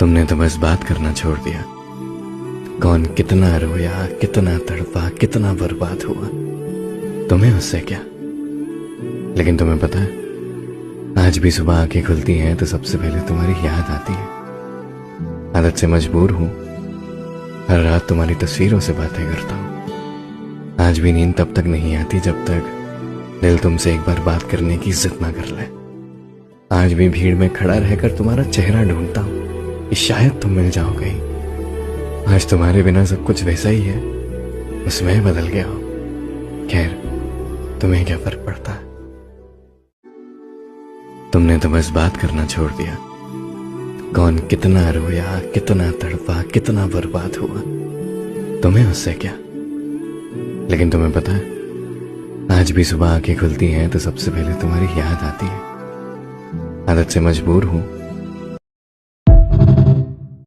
तुमने तो बस बात करना छोड़ दिया। कौन कितना रोया, कितना तड़पा, कितना बर्बाद हुआ, तुम्हें उससे क्या। लेकिन तुम्हें पता है, आज भी सुबह आंखें खुलती हैं तो सबसे पहले तुम्हारी याद आती है। आदत से मजबूर हूं, हर रात तुम्हारी तस्वीरों से बातें करता हूं। आज भी नींद तब तक नहीं आती जब तक दिल तुमसे एक बार बात करने की जिद ना कर ले। आज भी भीड़ में खड़ा रहकर तुम्हारा चेहरा ढूंढता हूं कि शायद तुम मिल जाओ कहीं। आज तुम्हारे बिना सब कुछ वैसा ही है, उसमें बदल गया हो। खैर, तुम्हें क्या फर्क पड़ता है। तुमने तो बस बात करना छोड़ दिया। कौन कितना रोया, कितना तड़पा, कितना बर्बाद हुआ, तुम्हें उससे क्या। लेकिन तुम्हें पता है, आज भी सुबह आंखें खुलती हैं तो सबसे पहले तुम्हारी याद आती है। आदत से मजबूर हूं,